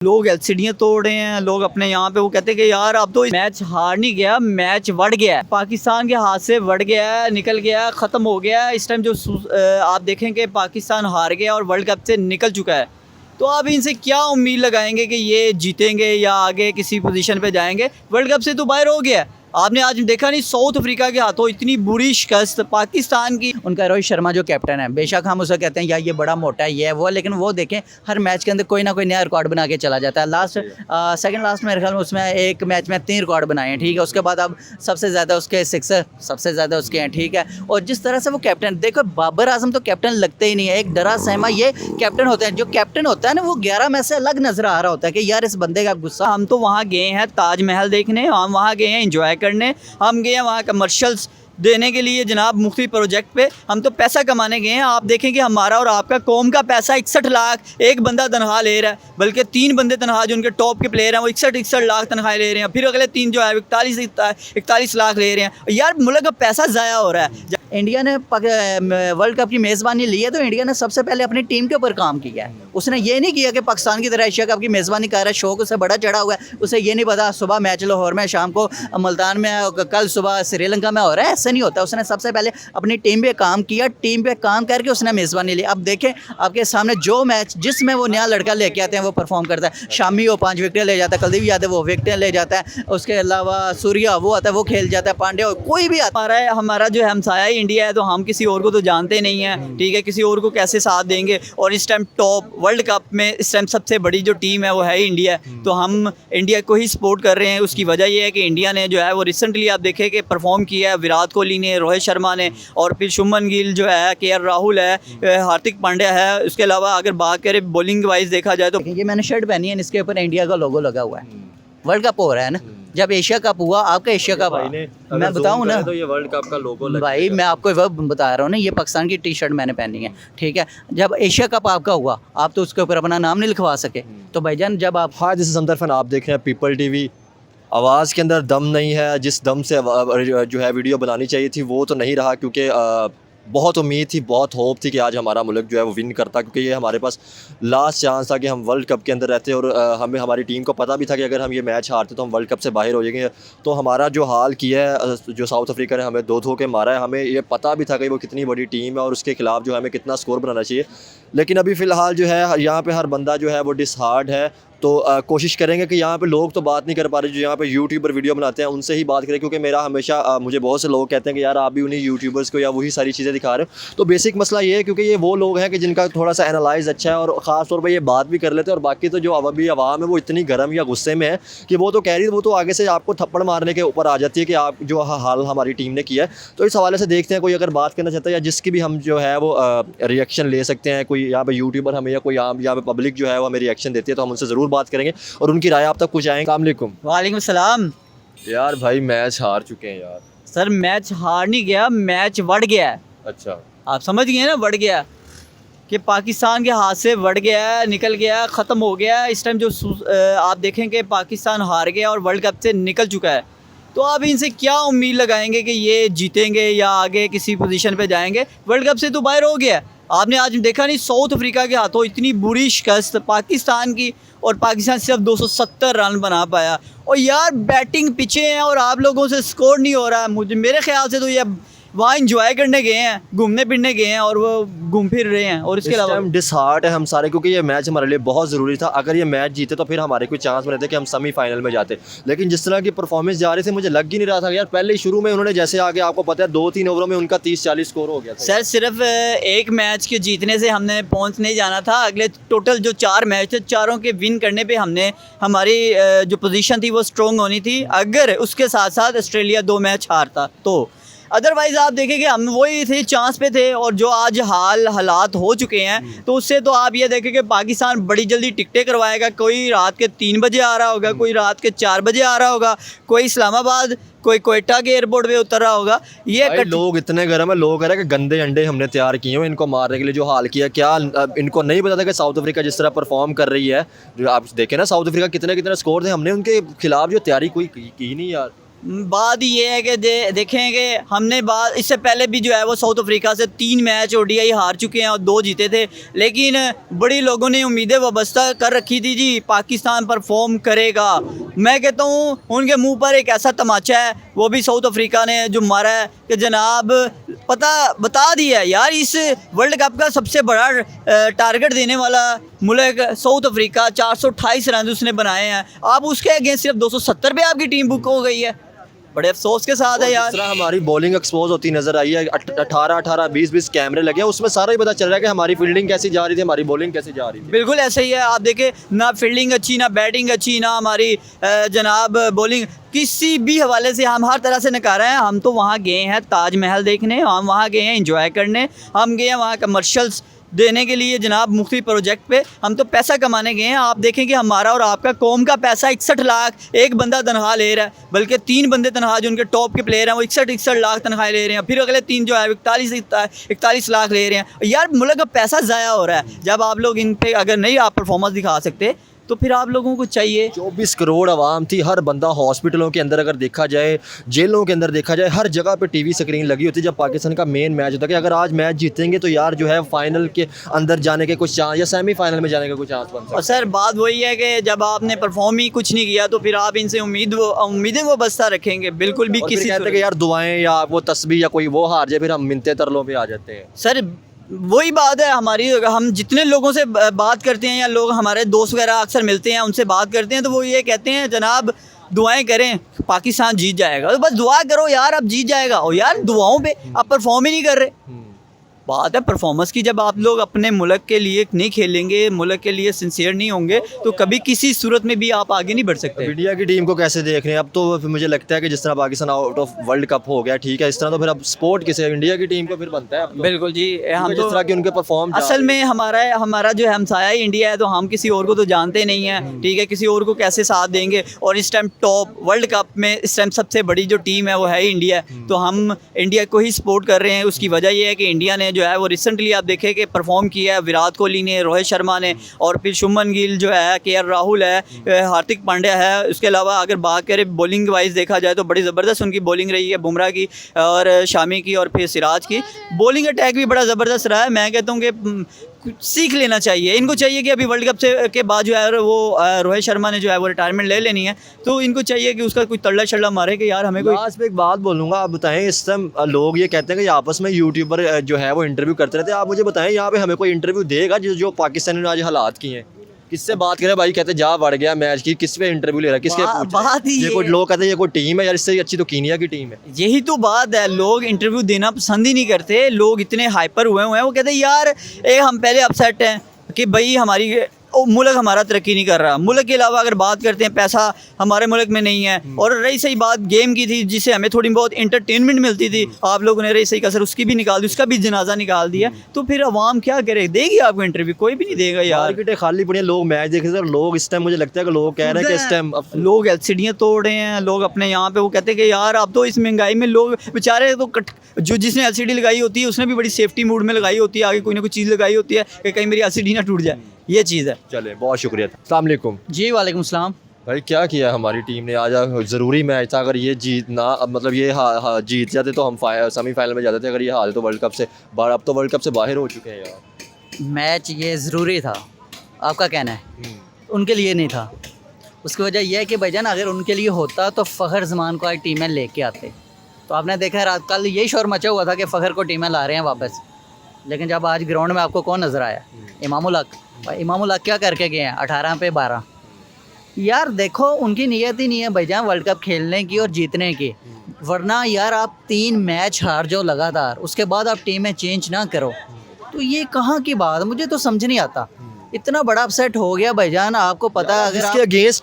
लोग एलसीडियां तोड़ रहे हैं, लोग अपने यहाँ पे वो कहते हैं कि यार अब तो मैच हार नहीं गया, मैच बढ़ गया है, पाकिस्तान के हाथ से बढ़ गया है, निकल गया है, ख़त्म हो गया है। इस टाइम जो आप देखें कि पाकिस्तान हार गया और वर्ल्ड कप से निकल चुका है, तो आप इनसे क्या उम्मीद लगाएंगे कि ये जीतेंगे या आगे किसी पोजीशन पे जाएंगे? वर्ल्ड कप से तो बाहर हो गया है। आपने आज देखा नहीं, साउथ अफ्रीका के हाथों इतनी बुरी शिकस्त पाकिस्तान की। उनका रोहित शर्मा जो कैप्टन है, बेशक हम उसे कहते हैं यार ये बड़ा मोटा है, ये है वो, लेकिन वो देखें हर मैच के अंदर कोई ना कोई नया रिकॉर्ड बना के चला जाता है। सेकंड लास्ट मेरे ख्याल में उसमें एक मैच में 3 रिकॉर्ड बनाए हैं, ठीक है। उसके बाद अब सबसे ज़्यादा उसके 6 सबसे ज़्यादा उसके हैं, ठीक है। और जिस तरह से वो कैप्टन, देखो बाबर आजम तो कैप्टन लगते ही नहीं है, एक डरा सहमा ये कैप्टन होते हैं। जो कैप्टन होता है ना, वो 11 में से अलग नजर आ रहा होता है कि यार इस बंदे का गुस्सा। हम तो वहाँ गए हैं ताजमहल देखने, हम वहाँ गए हैं इंजॉय करने, हम गए हैं वहाँ कमर्शियल्स देने के लिए जनाब, मुख्तलिफ प्रोजेक्ट पे। हम तो पैसा कमाने गए हैं। आप देखें कि हमारा और आपका कौम का पैसा 61 लाख एक बंदा तनख्वाह ले रहा है, बल्कि 3 बंदे तनख्वाह जो उनके टॉप के प्लेयर हैं वो 61 लाख तनख्वाह ले रहे हैं। फिर अगले 3 जो है 41 लाख ले रहे हैं। यार मुल्क का पैसा ज़ाया हो रहा है। इंडिया ने वर्ल्ड कप की मेज़बानी ली है तो इंडिया ने सबसे पहले अपनी टीम के ऊपर काम किया है। उसने ये नहीं किया कि पाकिस्तान की तरह एशिया कप की मेज़बानी कर रहा है, शौक उसे बड़ा चढ़ा हुआ है। उसे ये नहीं पता सुबह मैच लाहौर में, शाम को मुल्तान में, कल सुबह श्रीलंका में हो रहा है, ऐसे नहीं होता। उसने सबसे पहले अपनी टीम पे काम किया, टीम पे काम करके उसने मेज़बानी ली। अब देखें आपके सामने जो मैच जिसमें वो नया लड़का लेके आते हैं वो परफॉर्म करता है। शामी वो 5 विकेटें ले जाता है, कुलदीप यादव वो विकेटें ले जाता है, उसके अलावा सूर्या वो आता है वो खेल जाता है, पांड्या कोई भी आता है। हमारा जो है हमसाया इंडिया है, तो हम किसी और को तो जानते नहीं हैं, ठीक है। किसी और को कैसे साथ देंगे? और इस टाइम टॉप वर्ल्ड कप में इस टाइम सबसे बड़ी जो टीम है वो है इंडिया, तो हम इंडिया को ही सपोर्ट कर रहे हैं। उसकी वजह ये है कि इंडिया ने जो है वो रिसेंटली आप देखें कि परफॉर्म किया है। विराट कोहली ने, रोहित शर्मा ने, और फिर शुभमन गिल जो है, केएल राहुल है, हार्दिक पांड्या है। उसके अलावा अगर बात करें बॉलिंग वाइज देखा जाए तो ये मैंने शर्ट पहनी है, इसके ऊपर इंडिया का लोगो लगा हुआ है। वर्ल्ड कप हो रहा है ना, जब एशिया कप हुआ, आपका एशिया कप मैं बताऊं ना, तो ये वर्ल्ड कप का लोगो लगा भाई मैं आपको वो बता रहा हूँ ना, ये पाकिस्तान की टी शर्ट मैंने पहनी है, ठीक है। जब एशिया कप आपका हुआ, आप तो उसके ऊपर अपना नाम नहीं लिखवा सके, तो भाईजान जब आप जैसे समदरफन आप देख रहे हैं पीपल टीवी, आवाज़ के अंदर दम नहीं है। जिस दम से जो है वीडियो बनानी चाहिए थी वो तो नहीं रहा, क्योंकि बहुत उम्मीद थी, बहुत होप थी कि आज हमारा मुल्क जो है वो विन करता, क्योंकि ये हमारे पास लास्ट चांस था कि हम वर्ल्ड कप के अंदर रहते। और हमें हमारी टीम को पता भी था कि अगर हम ये मैच हारते तो हम वर्ल्ड कप से बाहर हो जाएंगे। तो हमारा जो हाल किया है, जो साउथ अफ्रीका ने हमें 2 के मारा है, हमें ये पता भी था कि वो कितनी बड़ी टीम है और उसके खिलाफ जो है हमें कितना स्कोर बनाना चाहिए। लेकिन अभी फ़िलहाल जो है यहाँ पे हर बंदा जो है वो डिसहार्ड है। तो कोशिश करेंगे कि यहाँ पे लोग तो बात नहीं कर पा रहे, जो यहाँ पे यूट्यूबर वीडियो बनाते हैं उनसे ही बात करें, क्योंकि मेरा हमेशा मुझे बहुत से लोग कहते हैं कि यार आप भी उन्हीं यूट्यूबर्स को या वही सारी चीज़ें दिखा रहे हो। तो बेसिक मसला ये है, क्योंकि ये वो लोग हैं कि जिनका थोड़ा सा एनालाइज अच्छा है और ख़ास तौर पर ये बात भी कर लेते हैं। और बाकी तो जो अभी आवाम है वो इतनी गर्म या गुस्से में है कि वो तो कह रही है, वो तो आगे से आपको थप्पड़ मारने के ऊपर आ जाती है कि आप जो हाल हमारी टीम ने किया है। तो इस हवाले से देखते हैं कोई अगर बात करना चाहता है या जिसकी भी हम जो है वो रिएक्शन ले सकते हैं। कोई यहाँ पर यूट्यूबर हमें या कोई यहाँ पर पब्लिक जो है वो हमें रिएक्शन देती है, तो हम उनसे ज़रूर बात करेंगे और उनकी राय आप तक कुछ आएंगे। अस्सलाम वालेकुम। वालेकुम सलाम। यार भाई मैच हार चुके हैं यार। सर मैच हार नहीं गया, मैच बढ़ गया है। अच्छा, आप समझ गए ना, बढ़ गया कि पाकिस्तान के हाथ से बढ़ गया है, निकल गया, ख़त्म हो गया। इस टाइम जो आप देखें कि पाकिस्तान हार गया और वर्ल्ड कप से निकल चुका है, तो आप इनसे क्या उम्मीद लगाएंगे कि ये जीतेंगे या आगे किसी पोजीशन पे जाएंगे? वर्ल्ड कप से तो बाहर हो गया। आपने आज देखा नहीं, साउथ अफ्रीका के हाथों इतनी बुरी शिकस्त पाकिस्तान की, और पाकिस्तान सिर्फ 270 रन बना पाया। और यार बैटिंग पीछे हैं और आप लोगों से स्कोर नहीं हो रहा है। मेरे ख्याल से तो ये वहाँ इंजॉय करने गए हैं, घूमने फिरने गए हैं और वो घूम फिर रहे हैं। और इसके अलावा डिसहार्ट है हम सारे, क्योंकि ये मैच हमारे लिए बहुत ज़रूरी था। अगर ये मैच जीते तो फिर हमारे कोई चांस बने थे कि हम सेमीफाइनल में जाते। लेकिन जिस तरह की परफॉर्मेंस जा रही थी, मुझे लग ही नहीं रहा था यार। पहले शुरू में उन्होंने जैसे आगे, आपको पता है 2-3 ओवरों में उनका 30-40 स्कोर हो गया था। सर सिर्फ एक मैच के जीतने से हमने पहुँच नहीं जाना था। अगले टोटल जो 4 मैच थे, चारों के विन करने पर हमने हमारी जो पोजीशन थी वो स्ट्रॉन्ग होनी थी। अगर उसके साथ साथ ऑस्ट्रेलिया 2 मैच हारता तो, अदरवाइज़ आप देखें कि हम वही थे, चांस पे थे। और जो आज हालात हो चुके हैं, तो उससे तो आप ये देखें कि पाकिस्तान बड़ी जल्दी टिकटें करवाएगा। कोई रात के 3 बजे आ रहा होगा, कोई रात के 4 बजे आ रहा होगा, कोई इस्लामाबाद, कोई कोयटा के एयरपोर्ट पे उतर रहा होगा। ये लोग इतने गर्म है, लोग कह रहे हैं कि गंदे अंडे हमने तैयार किए हैं इनको मारने के लिए। जो हाल किया, क्या इनको नहीं पता था कि साउथ अफ्रीका जिस तरह परफॉर्म कर रही है? जो आप देखें ना, साउथ अफ्रीका कितने स्कोर थे, हमने उनके खिलाफ जो तैयारी कोई की नहीं यार। बात ये है कि देखें कि हमने बात इससे पहले भी जो है वो साउथ अफ्रीका से 3 मैच ओडीआई हार चुके हैं और 2 जीते थे, लेकिन बड़ी लोगों ने उम्मीदें वाबस्ता कर रखी थी जी पाकिस्तान परफॉर्म करेगा। मैं कहता हूँ उनके मुंह पर एक ऐसा तमाचा है वो भी साउथ अफ्रीका ने जो मारा है कि जनाब बता दिया है यार, इस वर्ल्ड कप का सबसे बड़ा टारगेट देने वाला मुल्क साउथ अफ्रीका 428 रन उसने बनाए हैं, आप उसके अगेंस्ट सिर्फ 270 पे आपकी टीम बुक हो गई है। बड़े अफसोस के साथ है यार। जिस तरह हमारी बॉलिंग एक्सपोज होती नजर आई है, 18 20 कैमरे लगे हैं, उसमें सारा ही पता चल रहा है कि हमारी फील्डिंग कैसी जा रही थी, हमारी बॉलिंग कैसी जा रही थी। बिल्कुल ऐसे ही है, आप देखें ना फील्डिंग अच्छी, ना बैटिंग अच्छी, ना हमारी जनाब बॉलिंग, किसी भी हवाले से हम हर तरह से नकारा है। हम तो वहाँ गए हैं ताजमहल देखने, हम वहाँ गए हैं इंजॉय करने, हम गए हैं वहाँ कमर्शियल्स देने के लिए जनाब मुख्तलिफ प्रोजेक्ट पे, हम तो पैसा कमाने गए हैं। आप देखें कि हमारा और आपका कौम का पैसा 61 लाख एक बंदा तनख्वाह ले रहा है, बल्कि 3 बंदे तनख्वाह जो उनके टॉप के प्लेयर हैं वो 61 लाख तनख्वाह ले रहे हैं, फिर अगले 3 जो है 41 लाख ले रहे हैं। यार मुल्क का पैसा ज़ाया हो रहा है। जब आप लोग इन पे अगर नहीं आप परफॉर्मेंस दिखा सकते तो फिर आप लोगों को चाहिए। 24 करोड़ आवाम थी, हर बंदा हॉस्पिटलों के अंदर अगर देखा जाए, जेलों के अंदर देखा जाए, हर जगह पे टीवी स्क्रीन लगी होती है जब पाकिस्तान का मेन मैच होता है कि अगर आज मैच जीतेंगे तो यार जो है फाइनल के अंदर जाने के कुछ चांस या सेमीफाइनल में जाने का कुछ चांस बन सकता है। और सर बात वही है कि जब आपने परफॉर्म ही कुछ नहीं किया तो फिर आप इनसे उम्मीदें वो बस्ता रखेंगे बिल्कुल भी। किसी कहते हैं कि यार दुआएं या वो तस्बीह या कोई वो हार जाए फिर हम मिन्नतें तरलों पे आ जाते हैं। सर वही बात है हमारी, हम जितने लोगों से बात करते हैं या लोग हमारे दोस्त वगैरह अक्सर मिलते हैं उनसे बात करते हैं तो वो ये कहते हैं जनाब दुआएं करें पाकिस्तान जीत जाएगा, तो बस दुआ करो यार अब जीत जाएगा। और यार दुआओं पे आप परफॉर्म ही नहीं कर रहे। बात है परफॉर्मेंस की, जब आप लोग अपने मुल्क के लिए नहीं खेलेंगे, मुल्क के लिए सिंसियर नहीं होंगे तो कभी किसी सूरत में भी आप आगे नहीं बढ़ सकते। इंडिया की टीम को कैसे देख रहे हैं? अब तो मुझे लगता है कि जिस तरह Pakistan out of world cup हो गया, ठीक है, इस तरह तो फिर अब स्पोर्ट किसे इंडिया की टीम को फिर बनता है अब तो। बिल्कुल जी, हम जिस तरह की उनके परफॉर्म असल में हमारा जो हमसाया ही इंडिया है तो हम किसी और को तो जानते नहीं हैं, ठीक है, किसी और को कैसे साथ देंगे। और इस टाइम टॉप वर्ल्ड कप में इस टाइम सबसे बड़ी जो टीम है वो है इंडिया, तो हम इंडिया को ही सपोर्ट कर रहे हैं। उसकी वजह ये है कि इंडिया ने जो है वो रिसेंटली आप देखें कि परफॉर्म किया है, विराट कोहली ने, रोहित शर्मा ने, और फिर शुभमन गिल जो है, केएल राहुल है, हार्दिक पांड्या है। उसके अलावा अगर बात करें बॉलिंग वाइज देखा जाए तो बड़ी ज़बरदस्त उनकी बॉलिंग रही है, बुमराह की और शामी की और फिर सिराज की बॉलिंग अटैक भी बड़ा ज़बरदस्त रहा है। मैं कहता हूँ कि सीख लेना चाहिए इनको, चाहिए कि अभी वर्ल्ड कप से के बाद जो है वो रोहित शर्मा ने जो है वो रिटायरमेंट ले लेनी है, तो इनको चाहिए कि उसका कोई तल्ला शल्ला मारे कि यार हमें कोई। लास्ट में एक बात बोलूँगा, आप बताएं, इस टाइम लोग ये कहते हैं कि आपस में यूट्यूबर जो है वो इंटरव्यू करते रहते हैं, आप मुझे बताएं यहाँ पे हमें कोई इंटरव्यू देगा जो पाकिस्तान ने आज हालात किए हैं? किससे बात करें भाई? कहते जा बढ़ गया मैच की, किस पे इंटरव्यू ले रहा है, किसके बात ही ये कोई लोग कहते हैं ये कोई टीम है यार, इससे अच्छी तो कीनिया की टीम है। यही तो बात है, लोग इंटरव्यू देना पसंद ही नहीं करते। लोग इतने हाइपर हुए हैं, वो कहते हैं यार हम पहले अपसेट हैं कि भाई हमारी मुल्क हमारा तरक्की नहीं कर रहा। मुल्क के अलावा अगर बात करते हैं, पैसा हमारे मुल्क में नहीं है। और रही सही बात गेम की थी जिससे हमें थोड़ी बहुत इंटरटेनमेंट मिलती थी, आप लोगों ने रही सही कसर उसकी भी निकाल दी, उसका भी जनाजा निकाल दिया, तो फिर अवाम क्या करे? देगी आपको इंटरव्यू? कोई भी नहीं देगा यार। मार्केटें खाली पड़ी हैं, लोग मैच देख रहे हैं। लोग इस टाइम मुझे लगता है कि लोग कह रहे हैं कि इस टाइम लोग एलसीडियाँ तोड़ रहे हैं, लोग अपने यहाँ पे वो कहते हैं कि यार अब तो इस महंगाई में लोग बेचारे तो जो जिसने एलसीडी लगाई होती है उसने भी बड़ी सेफ्टी मूड में लगाई होती है, आगे कोई ना कोई चीज़ लगाई होती है कि कहीं मेरी एलसीडी ना टूट जाए, ये चीज़ है। चले, बहुत शुक्रिया। अस्सलाम वालेकुम जी वालेकुम सलाम। भाई, क्या किया हमारी टीम ने आज? ज़रूरी मैच था, अगर ये जीतना मतलब ये जीत जाते तो हम सेमीफाइनल में जाते थे, अगर ये हारे तो वर्ल्ड कप से बाहर, अब तो वर्ल्ड कप से बाहर हो चुके हैं यार। मैच ये ज़रूरी था, आपका कहना है? उनके लिए नहीं था। उसकी वजह यह है कि भाईजान अगर उनके लिए होता तो फ़खर ज़मान को आज टीम में लेके आते। तो आपने देखा रात कल यही शोर मचा हुआ था कि फ़खर को टीम में ला रहे हैं वापस, लेकिन जब आज ग्राउंड में आपको कौन नज़र आया? इमामुल हक। इमामुल हक क्या करके गए हैं 18 पे 12? यार देखो उनकी नीयत ही नहीं है भाईजान वर्ल्ड कप खेलने की और जीतने की, वरना यार आप 3 मैच हार जाओ लगातार, उसके बाद आप टीम में चेंज ना करो, तो ये कहाँ की बात? मुझे तो समझ नहीं आता। इतना बड़ा अपसेट हो गया भाईजान, आपको पता है अगर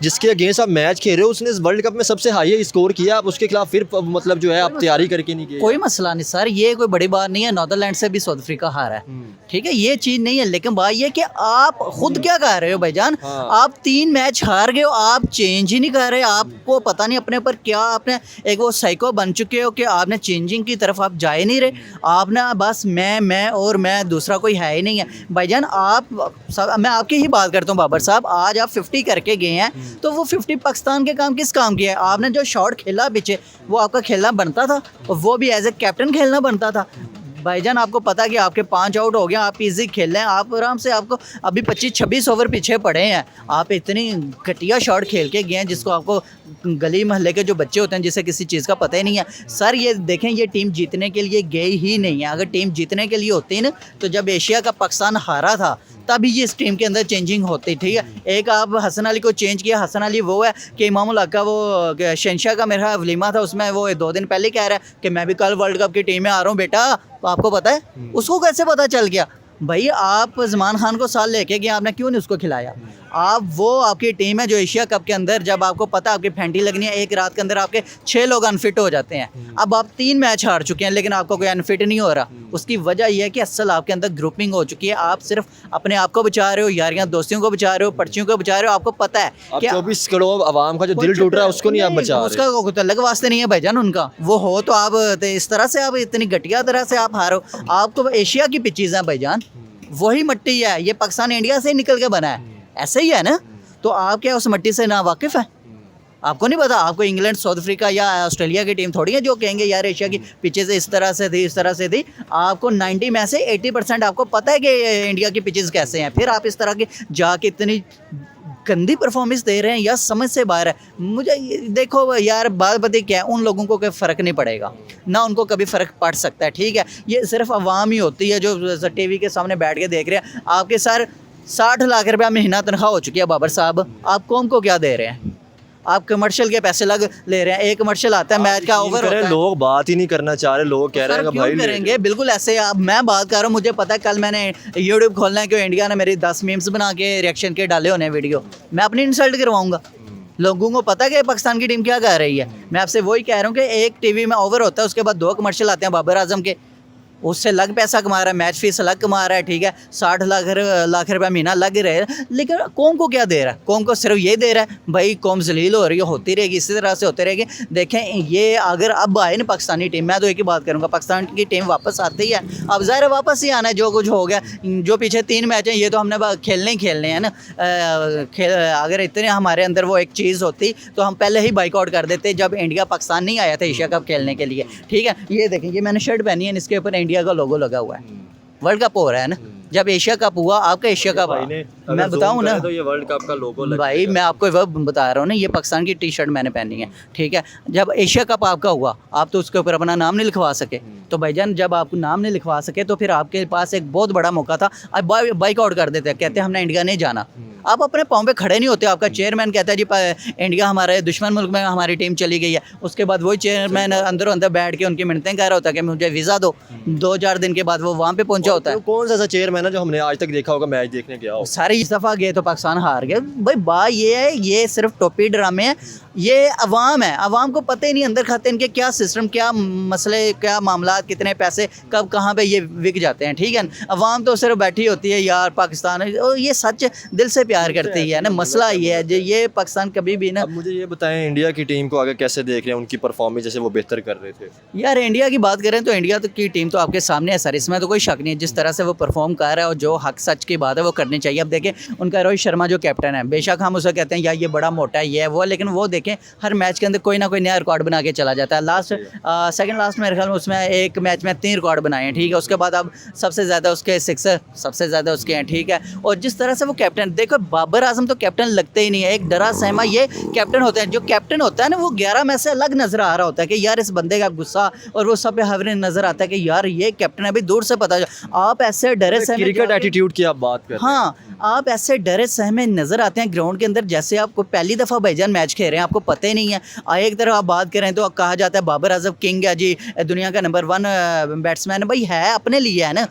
जिसके अगेंस्ट आप मैच खेल रहे हो उसने इस वर्ल्ड कप में सबसे हाई स्कोर किया, आप उसके खिलाफ फिर मतलब जो है आप तैयारी करके नहीं गए। कोई मसला नहीं सर, ये कोई बड़ी बात नहीं है। नीदरलैंड से भी साउथ अफ्रीका हारा है, ठीक है, ये चीज़ नहीं है, लेकिन बात ये कि आप खुद क्या कह रहे हो भाईजान? आप 3 मैच हार गए हो, आप चेंज ही नहीं कर रहे। आपको पता नहीं अपने पर क्या, आपने एक वो साइको बन चुके हो कि आपने चेंजिंग की तरफ आप जा ही नहीं रहे। आपने बस मैं और मैं, दूसरा कोई है ही नहीं है भाईजान। आप मैं आपकी ही बात करता हूँ बाबर साहब, आज आप 50 करके गए हैं तो वो 50 पाकिस्तान के काम किस काम किया है? आपने जो शॉट खेला पीछे वो आपका खेलना बनता था, और वो भी एज ए कैप्टन खेलना बनता था। भाईजान आपको पता कि आपके 5 आउट हो गए, आप इजी खेल रहे हैं, आप आराम से, आपको अभी 25-26 ओवर पीछे पड़े हैं, आप इतनी घटिया शॉट खेल के गए हैं जिसको आपको गली मोहल्ले के जो बच्चे होते हैं जिसे किसी चीज़ का पता ही नहीं है। सर ये देखें, ये टीम जीतने के लिए गई ही नहीं है। अगर टीम जीतने के लिए होती ना तो जब एशिया का पाकिस्तान हारा था तभी ये इस टीम के अंदर चेंजिंग होती, ठीक है। एक आप हसन अली को चेंज किया, हसन अली वो है कि इमामुल हक का वो शहंशाह का मेरा वलीमा था, उसमें वो 2 दिन पहले कह रहा है कि मैं भी कल वर्ल्ड कप की टीम में आ रहा हूँ बेटा, तो आपको पता है उसको कैसे पता चल गया? भाई आप जमान खान को साल लेके गए, आपने क्यों नहीं उसको खिलाया? आप वो आपकी टीम है जो एशिया कप के अंदर, जब आपको पता आपकी फैंटी लगनी है, एक रात के अंदर आपके 6 लोग अनफिट हो जाते हैं। अब आप 3 मैच हार चुके हैं लेकिन आपको कोई अनफिट नहीं हो रहा। उसकी वजह यह है कि असल आपके अंदर ग्रुपिंग हो चुकी है। आप सिर्फ अपने आप को बचा रहे हो, यारियां दोस्तियों को बचा रहे हो, पर्चियों को बचा रहे हो। आपको पता है कि 24 करोड़ आवाम का जो दिल टूट रहा है उसको नहीं आप बचा रहे। उसका कोई अलग वास्ते नहीं है भाईजान, उनका वो हो तो आप तो इस तरह से, आप इतनी घटिया तरह से आप हारो। आप तो एशिया की पिचेज हैं भाईजान, वही मिट्टी है, ये पाकिस्तान इंडिया से निकल के बना है, ऐसे ही है ना। तो आप क्या उस मिट्टी से ना वाकिफ़ है? आपको नहीं पता? आपको इंग्लैंड, साउथ अफ्रीका या ऑस्ट्रेलिया की टीम थोड़ी है जो कहेंगे यार एशिया की पिचेज इस तरह से थी, इस तरह से थी। आपको 90 में से 80% आपको पता है कि इंडिया की पिचेज कैसे हैं, फिर आप इस तरह की जाके इतनी गंदी परफॉर्मेंस दे रहे हैं या समझ से बाहर है। मुझे देखो यार, बात बताइए क्या है, उन लोगों को कोई फ़र्क नहीं पड़ेगा ना, उनको कभी फ़र्क पड़ सकता है, ठीक है। ये सिर्फ आवाम ही होती है जो टीवी के सामने बैठ के देख रहे हैं। आपके सर 60 लाख रुपया महीना तनख्वाह हो चुकी है बाबर साहब, आप कौम को क्या दे रहे हैं? आप कमर्शियल के पैसे लग ले रहे हैं, एक कमर्शियल आता है मैच का ओवर होता है। लोग बात ही नहीं करना चाह रहे, लोग कह रहे हैं कि भाई करेंगे बिल्कुल ऐसे। आप मैं बात कर रहा हूँ, मुझे पता है कल मैंने यूट्यूब खोलना है कि इंडिया ने मेरी 10 मीम्स बना के रिएक्शन के डाले होने वीडियो, मैं अपनी इंसल्ट करवाऊंगा। लोगों को पता है कि पाकिस्तान की टीम क्या कर रही है। मैं आपसे वही कह रहा हूँ कि एक टीवी में ओवर होता है, उसके बाद 2 कमर्शियल आते हैं बाबर आजम के, उससे अलग पैसा कमा रहा है, मैच फीस अलग कमा रहा है, ठीक है। 60 लाख रुपया महीना लग रहे हैं, लेकिन कौम को क्या दे रहा है? कौम को सिर्फ ये दे रहा है भाई कौम जलील हो रही है, होती रहेगी, इसी तरह से होते रहेगी। देखें ये अगर अब आए ना पाकिस्तानी टीम, मैं तो एक ही बात करूँगा, पाकिस्तान की टीम वापस आती है, अब ज़ाहिर है वापस ही आना है। जो कुछ हो गया, जो पीछे 3 मैच हैं ये तो हमने खेलने ही खेलने हैं ना। अगर इतने हमारे अंदर वो एक चीज़ होती तो हम पहले ही बाइकआउट कर देते जब इंडिया पाकिस्तान नहीं आया था एशिया कप खेलने के लिए, ठीक है। ये देखें, ये मैंने शर्ट पहनी है, इसके ऊपर इंडिया का लोगो लगा हुआ है। वर्ल्ड कप हो रहा है ना, जब एशिया कप हुआ, आपका एशिया कप, मैं बताऊं ना तो ये वर्ल्ड कप का लोगो लगा भाई, मैं आपको वो बता रहा हूँ ना, ये पाकिस्तान की टी शर्ट मैंने पहनी है, ठीक है। जब एशिया कप आपका हुआ, आप तो उसके ऊपर अपना नाम नहीं लिखवा सके, तो भाईजान जब आप नाम नहीं लिखवा सके तो फिर आपके पास एक बहुत बड़ा मौका था, अब बाइक आउट कर देते, कहते हमने इंडिया नहीं जाना। आप अपने पाँव पे खड़े नहीं होते। आपका चेयरमैन कहता है जी इंडिया हमारे दुश्मन मुल्क में हमारी टीम चली गई है, उसके बाद वही चेयरमैन अंदर अंदर बैठ के उनकी मिन्नतें कर रहा होता है कि मुझे वीज़ा दो। 2-4 दिन के बाद वो वहाँ पे पहुँचा होता है। कौन सा ऐसा चेयरमैन है जो हमने आज तक देखा होगा मैच देखने गया हो? सारे इस दफ़ा गए तो पाकिस्तान हार गए। भाई बात ये है, ये सिर्फ टोपी ड्रामे हैं, ये अवाम है, अवाम को पता ही नहीं अंदर खाते इनके क्या सिस्टम, क्या मसले, क्या मामला, कितने पैसे कब कहाँ पे ये विक जाते हैं, ठीक है। अवाम तो सिर्फ बैठी होती है यार पाकिस्तान, और ये सच दिल से प्यार करती है ना। मसला ये है जो ये पाकिस्तान कभी भी ना। अब मुझे ये बताएं, इंडिया की टीम को आगे कैसे देख रहे हैं, उनकी परफॉर्मेंस जैसे वो बेहतर कर रहे थे? यार इंडिया की बात करें तो इंडिया की टीम तो आपके सामने है सर, इसमें तो कोई शक नहीं है। जिस तरह से वो परफॉर्म कर रहा है और जो हक सच की बात है वो करनी चाहिए। अब देखें उनका रोहित शर्मा जो कैप्टन है, बेशक हम उसे कहते हैं यार ये बड़ा मोटा है, ये है वो, लेकिन वो देखें हर मैच के अंदर कोई ना कोई नया रिकॉर्ड बना के चला जाता है। सेकंड लास्ट मेरे ख्याल में उसमें एक मैच में 3 रिकॉर्ड बनाए हैं, ठीक है। उसके बाद अब सबसे ज़्यादा उसके 6 सबसे ज़्यादा उसके हैं, ठीक है। और जिस तरह से वो कैप्टन, देखो बाबर आजम तो कैप्टन लगते ही नहीं है, एक डरा सहमा ये कैप्टन होते हैं। जो कैप्टन होता है ना वो 11 में से अलग नजर आ रहा होता है कि यार इस बंदे का गुस्सा और वो सब पे हवरे नजर आता है कि यार ये कैप्टन है। अभी दूर से पता आप ऐसे डरे सहमे, क्रिकेट एटीट्यूड की आप बात कर रहे हैं। हाँ, आप ऐसे डरे सहमे नजर आते हैं ग्राउंड के अंदर जैसे आपको पहली दफ़ा भाईजान मैच खेल रहे हैं, आपको पता ही नहीं है। एक तरफ आप बात करें तो कहा जाता है बाबर आजम किंग है जी, दुनिया का नंबर 1 बैट्समैन है। भाई है अपने लिए है ना,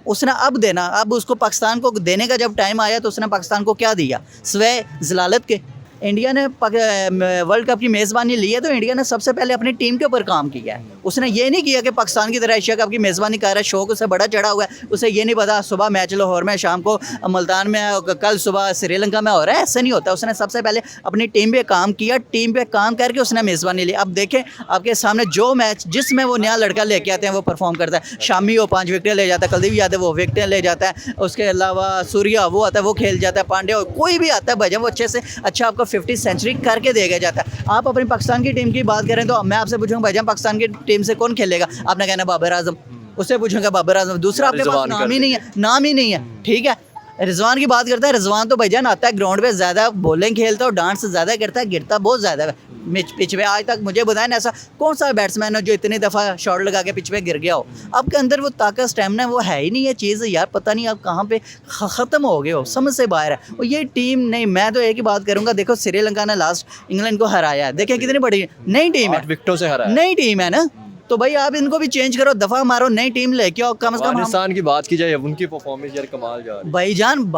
उसने अब देना, अब उसको पाकिस्तान को देने का जब टाइम आया तो उसने पाकिस्तान को क्या दिया? स्वय जलालत के, इंडिया ने वर्ल्ड कप की मेज़बानी ली है तो इंडिया ने सबसे पहले अपनी टीम के ऊपर काम किया है। उसने ये नहीं किया कि पाकिस्तान की तरह एशिया कप की मेज़बानी कर रहा है, शौक उसे बड़ा चढ़ा हुआ है, उसे ये नहीं पता सुबह मैच लाहौर में, शाम को मुल्तान में, कल सुबह श्रीलंका में हो रहा है। ऐसे नहीं होता। उसने सबसे पहले अपनी टीम पे काम किया, टीम पे काम करके उसने मेज़बानी ली। अब देखें आपके सामने जो मैच जिसमें वो नया लड़का लेके आते हैं वो परफॉर्म करता है। शामी वो 5 विकेटें ले जाता है, कुलदीप यादव वो विकेटें ले जाता है, उसके अलावा सूर्या वो आता है वो खेल जाता है, पांड्या कोई भी आता है भाईजान वो अच्छे से अच्छा आपको 50 सेंचुरी करके देगा जाता है। आप अपनी पाकिस्तान की टीम की बात करें तो मैं आपसे पूछूंगा भाईजान पाकिस्तान की टीम से कौन खेलेगा? आपने कहना बाबर आजम, उससे पूछूंगा बाबर आजम, दूसरा आपके पास नाम ही नहीं है, नाम ही नहीं है। ठीक है, रिजवान की बात करता है, रिजवान तो भाईजान आता है ग्राउंड पे ज़्यादा बॉलिंग खेलता है और डांस ज़्यादा करता है, गिरता बहुत ज़्यादा है पिच पे। आज तक मुझे बताया ना ऐसा कौन सा बैट्समैन है जो इतनी दफ़ा शॉट लगा के पिच पे गिर गया हो। आपके अंदर वो ताकत स्टेमिना वो है ही नहीं है चीज़ यार, पता नहीं आप कहाँ पे ख़त्म हो गए हो, समझ से बाहर है। और ये टीम नहीं, मैं तो एक ही बात करूँगा, देखो श्रीलंका ने लास्ट इंग्लैंड को हराया है, देखें कितनी बड़ी नई टीम है, 8 विकेटों से हरा है। नई टीम है ना, तो भाई आप इनको भी चेंज करो, दफ़ा मारो, नई टीम लेके आओ। कम से कम अफगानिस्तान की बात की जाए, उनकी परफॉर्मेंस यार कमाल जा रही है। भाईजान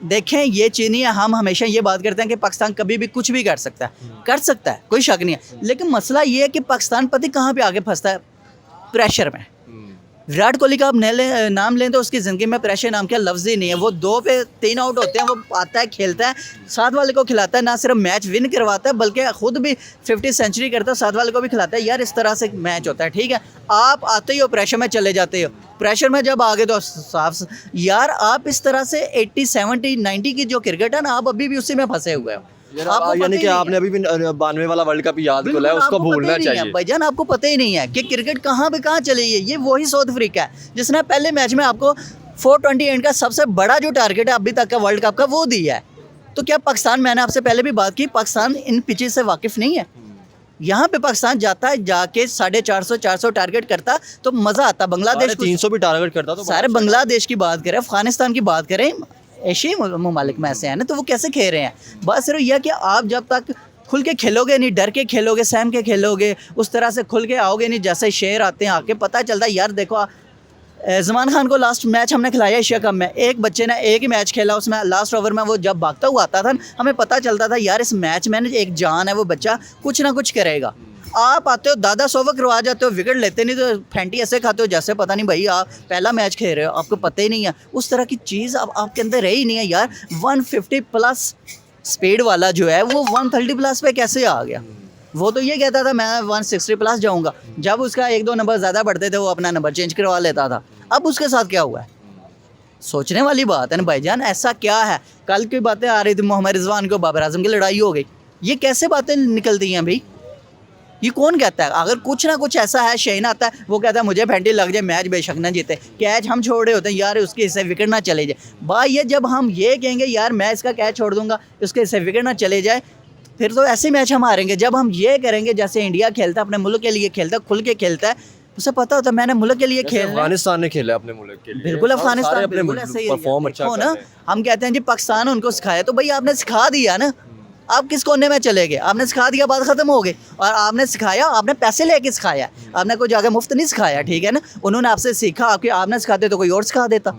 देखें ये चीज़ नहीं है, हम हमेशा ये बात करते हैं कि पाकिस्तान कभी भी कुछ भी कर सकता है, कोई शक नहीं है। लेकिन मसला ये है कि पाकिस्तान पता कहाँ पे आगे फंसता है, प्रेशर में। विराट कोहली का आप नाम लें तो उसकी ज़िंदगी में प्रेशर नाम का लफ्ज़ ही नहीं है। वो 2 पे 3 आउट होते हैं, वो आता है खेलता है, साथ वाले को खिलाता है, ना सिर्फ मैच विन करवाता है बल्कि खुद भी 50 सेंचुरी करता है, साथ वाले को भी खिलाता है। यार इस तरह से मैच होता है। ठीक है, आप आते ही हो प्रेशर में चले जाते हो, प्रेशर में जब आगे तो साफ यार आप इस तरह से 80 70 90 की जो क्रिकेट है ना, आप अभी भी उसी में फंसे हुए हो। यानी कि आपने अभी भी 92 वाला वर्ल्ड कप याद को लाया, उसको भूलना चाहिए भाईजान। आपको पता ही नहीं है कि क्रिकेट कहाँ पे कहाँ चली है। ये वही साउथ अफ्रीका है जिसने पहले मैच में आपको 420 एंड का सबसे बड़ा जो टारगेट है अभी तक का वर्ल्ड कप का वो दिया है। तो क्या पाकिस्तान, मैंने आपसे पहले भी बात की, पाकिस्तान इन पिचेस से वाकिफ़ नहीं है। यहाँ पे पाकिस्तान जाता है, जाके 450 400 टारगेट करता तो मज़ा आता। बांग्लादेश 300 भी टारगेट करता तो सारे बांग्लादेश की बात करें, अफगानिस्तान की बात करें, एशियाई ममालिक में ऐसे हैं ना, तो वो कैसे खेल रहे हैं। बात सिर्फ यह कि आप जब तक खुल के खेलोगे नहीं, डर के खेलोगे, सहम के खेलोगे, उस तरह से खुल के आओगे नहीं जैसे शेर आते हैं, आके पता चलता है यार देखो ज़मान खान को लास्ट मैच हमने खिलाया एशिया कप में, एक बच्चे ने एक ही मैच खेला, उसमें लास्ट ओवर में वो जब भागता हुआ आता था हमें पता चलता था यार इस मैच में एक जान है, वो बच्चा कुछ ना कुछ करेगा। आप आते हो दादा 100 करवा जाते हो, विकेट लेते नहीं तो फैंटी ऐसे खाते हो जैसे पता नहीं भाई आप पहला मैच खेल रहे हो, आपको पता ही नहीं है। उस तरह की चीज़ अब आपके अंदर रही नहीं है यार। 150 प्लस स्पीड वाला जो है वो 130 प्लस पे कैसे आ गया? वो तो ये कहता था मैं 160 प्लस जाऊंगा, जब उसका 1-2 नंबर ज़्यादा बढ़ते थे वो अपना नंबर चेंज करवा लेता था। अब उसके साथ क्या हुआ है? सोचने वाली बात है ना भाईजान। ऐसा क्या है? कल की बातें आ रही थी मोहम्मद रिजवान को बाबर आजम की लड़ाई हो गई, ये कैसे बातें निकलती हैं भाई? ये कौन कहता है? अगर कुछ ना कुछ ऐसा है, शेन आता है वो कहता है मुझे फैंटी लग जाए, मैच बेशक ना जीते, कैच हम छोड़ रहे होते हैं यार उसके हिस्से विकेट ना चले जाए। भाई ये जब हम ये कहेंगे यार मैं इसका कैच छोड़ दूंगा उसके हिस्से विकेट ना चले जाए, फिर तो ऐसे मैच हम हारेंगे। जब हम ये करेंगे जैसे इंडिया खेलता है, अपने मुल्क के लिए खेलता है, खुल के खेलता है, उसे पता होता है मैंने मुल्क के लिए खेलना है। अफगानिस्तान ने खेला अपने मुल्क के लिए, बिल्कुल अफगानिस्तान बिल्कुल ऐसे ही परफॉर्म अच्छा कर रहे हैं। हम कहते हैं जी पाकिस्तान उनको सिखाया, तो भाई आपने सिखा दिया ना, आप किस कोने में चले गए? आपने सिखा दिया, बात खत्म हो गई। और आपने सिखाया, आपने पैसे लेके सिखाया, आपने कोई जाकर मुफ्त नहीं सिखाया, ठीक है ना। उन्होंने आपसे सीखा, आपने सिखाते तो कोई और सिखा देता।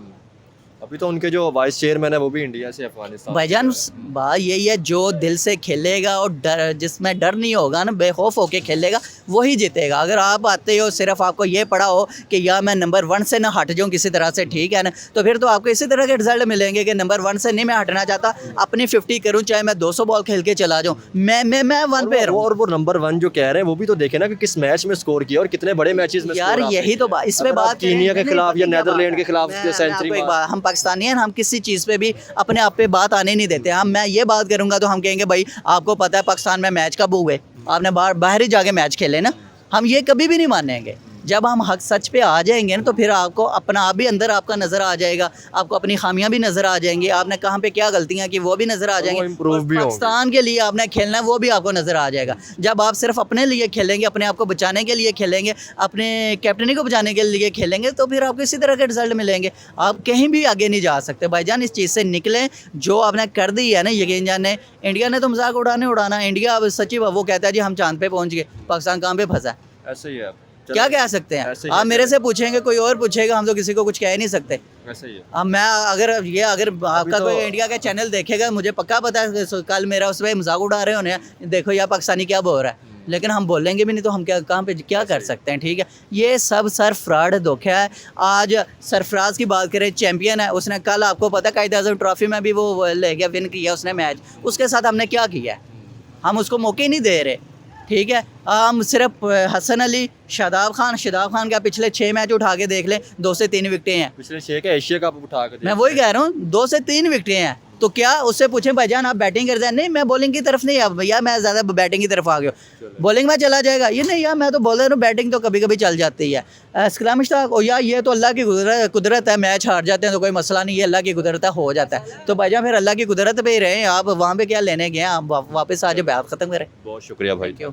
अभी तो उनके जो वाइस चेयरमैन है वो भी इंडिया से अफगानिस्तान। भाईजान बात यही है, जो दिल से खेलेगा और डर, जिसमें डर नहीं होगा ना, बेखौफ होके खेलेगा वही जीतेगा। अगर आप आते हो सिर्फ आपको ये पड़ा हो कि यार मैं नंबर 1 से ना हट जाऊँ किसी तरह से, ठीक है ना, तो फिर तो आपको इसी तरह के रिजल्ट मिलेंगे कि नंबर 1 से नहीं मैं हटना चाहता, अपनी 50 करूँ, चाहे मैं 200 बॉल खेल के चला जाऊँ, मैं 1 पे रहूँ। और वो नंबर 1 जो कह रहे हैं वो भी तो देखे ना कि किस मैच में स्कोर किया और कितने बड़े मैचेस में यार यही तो बात, इसमें बात कीनिया के खिलाफ या नीदरलैंड के खिलाफ सेंचुरी। हम पाकिस्तानी हैं, हम किसी चीज़ पे भी अपने आप पे बात आने नहीं देते। हम मैं ये बात करूंगा तो हम कहेंगे भाई आपको पता है पाकिस्तान में मैच कब हुए, आपने बाहर ही जाके मैच खेले ना। हम ये कभी भी नहीं मानेंगे। जब हम हक सच पे आ जाएंगे ना तो फिर आपको अपना आप भी अंदर आपका नज़र आ जाएगा, आपको अपनी खामियां भी नज़र आ जाएंगी, आपने कहाँ पे क्या गलतियां की वो भी नज़र आ जाएंगी। पाकिस्तान के लिए आपने खेलना है वो भी आपको नज़र आ जाएगा। जब आप सिर्फ अपने लिए खेलेंगे, अपने आप को बचाने के लिए खेलेंगे, अपने कैप्टनी को बचाने के लिए खेलेंगे, तो फिर आपको इसी तरह के रिजल्ट मिलेंगे। आप कहीं भी आगे नहीं जा सकते भाईजान। इस चीज़ से निकलें, जो आपने कर दी है ना, यकीन जाने इंडिया ने तो मजाक उड़ाना। इंडिया अब सचिव वो कहता है जी हम चांद पे पहुँच गए, पाकिस्तान कहाँ पे फंसा है? ऐसे ही है। क्या कह सकते हैं? ऐसे ही आप है, मेरे से पूछेंगे, कोई और पूछेगा, हम तो किसी को कुछ कह ही नहीं सकते। ऐसे ही है। अब मैं अगर आपका तो- कोई इंडिया का चैनल देखेगा, मुझे पक्का पता है कल मेरा उस पर मजाक उड़ा रहे होने हैं, देखो यार पाकिस्तानी क्या बोल रहा है, लेकिन हम बोलेंगे भी नहीं तो हम क्या कहाँ पे क्या कर सकते हैं? ठीक है, ये सब सर फ्रॉड धोखा है। आज सरफराज की बात करें, चैंपियन है, उसने कल आपको पता कायद-ए-आज़म ट्रॉफी में भी वो ले गया, विन किया उसने मैच, उसके साथ हमने क्या किया है? हम उसको मौके ही नहीं दे रहे। ठीक है, हम सिर्फ हसन अली, शादाब खान का पिछले 6 मैच उठा के देख लें, 2 से 3 विकेटें हैं। पिछले 6 का एशिया कप उठा कर मैं वही कह रहा हूँ, 2 से 3 विकेटें हैं। तो क्या उससे पूछें भाईजान आप बैटिंग कर जाए? नहीं, मैं बॉलिंग की तरफ नहीं, अब भैया मैं ज़्यादा बैटिंग की तरफ आ गया हूँ, बॉलिंग में चला जाएगा ये नहीं यार, मैं तो बोल रहा हूँ बैटिंग तो कभी कभी चल जाती है। सलाम मुश्ताक, ओ यार ये तो अल्लाह की कुदरत है, मैच हार जाते हैं तो कोई मसला नहीं है, अल्लाह की कुदरत है, हो जाता है। तो भाईजान फिर अल्लाह की कुदरत पे ही रहें, आप वहाँ पे क्या लेने गए हैं, आप वापस आ जाए, बात ख़त्म करें। बहुत शुक्रिया भाई। क्यों?